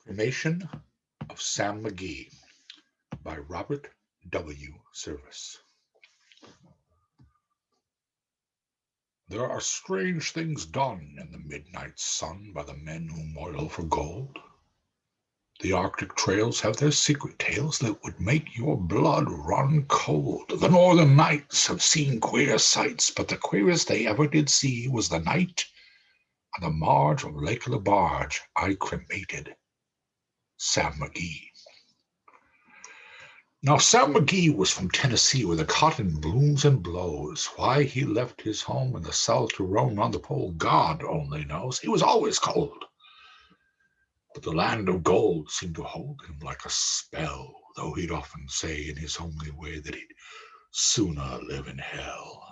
Cremation of Sam McGee by Robert W. Service. There are strange things done in the midnight sun by the men who moil for gold. The Arctic trails have their secret tales that would make your blood run cold. The northern nights have seen queer sights, but the queerest they ever did see was the night on the marge of Lake Lebarge I cremated Sam McGee. Now Sam McGee was from Tennessee, where the cotton blooms and blows. Why he left his home in the South to roam round the pole, God only knows. He was always cold. But the land of gold seemed to hold him like a spell, though he'd often say in his homely way that he'd sooner live in hell.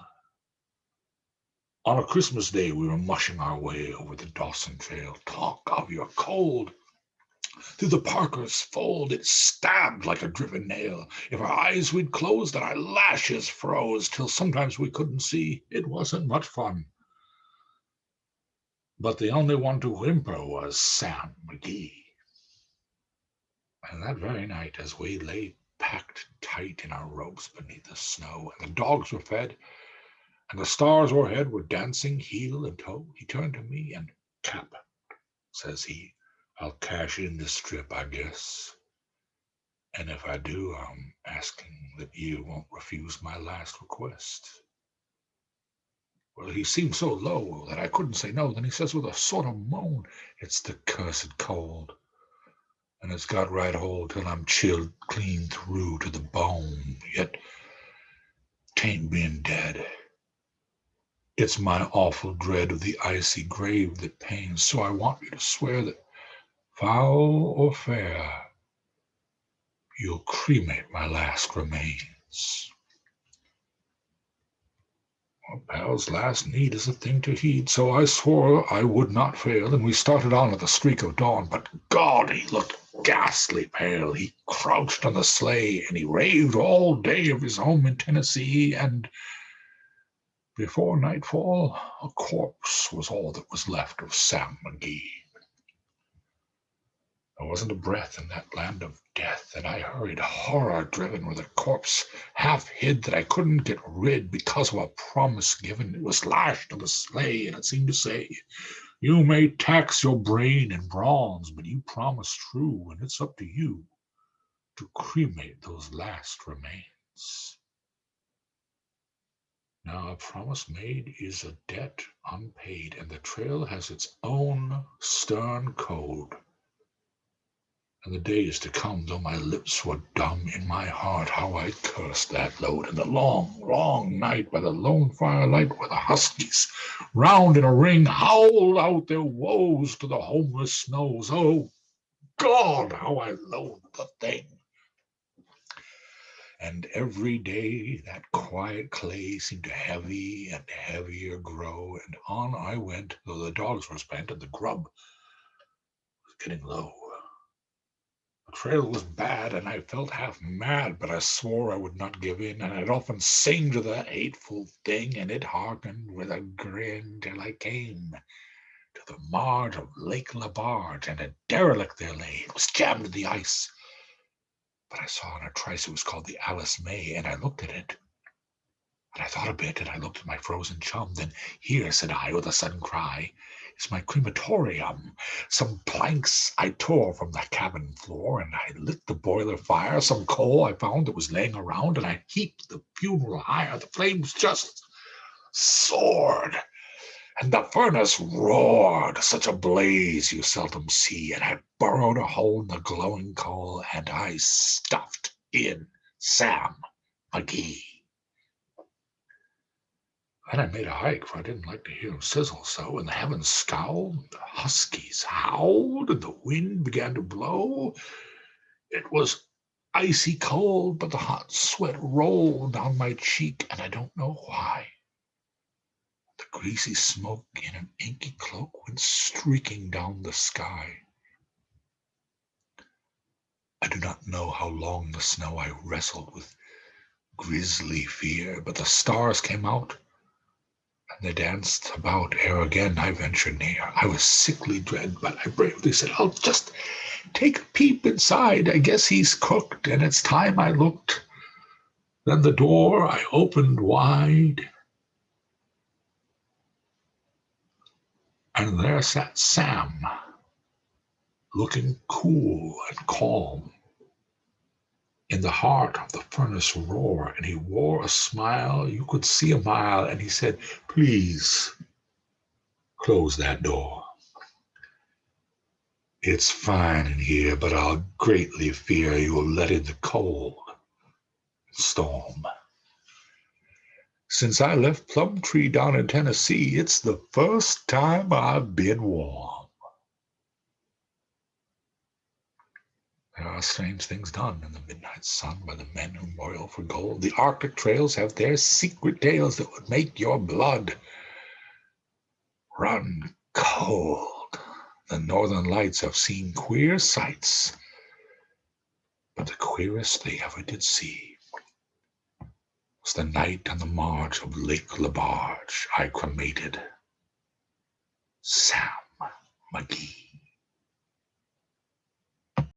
On a Christmas day we were mushing our way over the Dawson Trail. Talk of your cold! Through the Parker's fold it stabbed like a driven nail. If our eyes we'd closed and our lashes froze till sometimes we couldn't see. It wasn't much fun. But the only one to whimper was Sam McGee. And that very night, as we lay packed tight in our robes beneath the snow, and the dogs were fed, and the stars o'erhead were dancing heel and toe, he turned to me and, "Cap," says he, "I'll cash in this trip, I guess. And if I do, I'm asking that you won't refuse my last request." Well, he seemed so low that I couldn't say no. Then he says with a sort of moan, "It's the cursed cold, and it's got right hold till I'm chilled clean through to the bone. Yet 'tain't being dead. It's my awful dread of the icy grave that pains. So I want you to swear that, foul or fair, you'll cremate my last remains." Well, pal's last need is a thing to heed, so I swore I would not fail, and we started on at the streak of dawn. But God, he looked ghastly pale. He crouched on the sleigh, and he raved all day of his home in Tennessee, and before nightfall a corpse was all that was left of Sam McGee. There wasn't a breath in that land of death, and I hurried, horror-driven, with a corpse half hid that I couldn't get rid because of a promise given. It was lashed to the sleigh, and it seemed to say, "You may tax your brain and bronze, but you promised true, and it's up to you to cremate those last remains." Now, a promise made is a debt unpaid, and the trail has its own stern code. And the days to come, though my lips were dumb, in my heart how I cursed that load. And the long, long night by the lone firelight, where the huskies, round in a ring, howled out their woes to the homeless snows. Oh, God, how I loathed the thing! And every day that quiet clay seemed to heavy and heavier grow, and on I went, though the dogs were spent and the grub was getting low. The trail was bad, and I felt half mad, but I swore I would not give in, and I'd often sing to the hateful thing, and it hearkened with a grin till I came to the marge of Lake Lebarge, and a derelict there lay. It was jammed in the ice, but I saw on a trice it was called the Alice May, and I looked at it, and I thought a bit, and I looked at my frozen chum. Then, "Here," said I, with a sudden cry, "is my crematorium." Some planks I tore from the cabin floor, and I lit the boiler fire. Some coal I found that was laying around, and I heaped the funeral higher. The flames just soared, and the furnace roared. Such a blaze you seldom see, and I burrowed a hole in the glowing coal, and I stuffed in Sam McGee. Then I made a hike, for I didn't like to hear him sizzle so, and the heavens scowled, the huskies howled, and the wind began to blow. It was icy cold, but the hot sweat rolled down my cheek, and I don't know why. The greasy smoke in an inky cloak went streaking down the sky. I do not know how long the snow I wrestled with grisly fear, but the stars came out, And they danced about ere again I ventured near. I was sickly dread, but I bravely said, I'll just take a peep inside. I guess he's cooked, and it's time I looked. Then the door I opened wide, and there sat Sam, looking cool and calm. In the heart of the furnace roar, and he wore a smile you could see a mile, and he said, Please close that door. It's fine in here, but I'll greatly fear you'll let in the cold and storm. Since I left Plumtree down in Tennessee, it's the first time I've been warm. There are strange things done in the midnight sun by the men who moil for gold. The Arctic trails have their secret tales that would make your blood run cold. The northern lights have seen queer sights, but the queerest they ever did see was the night on the marge of Lake Labarge I cremated Sam McGee.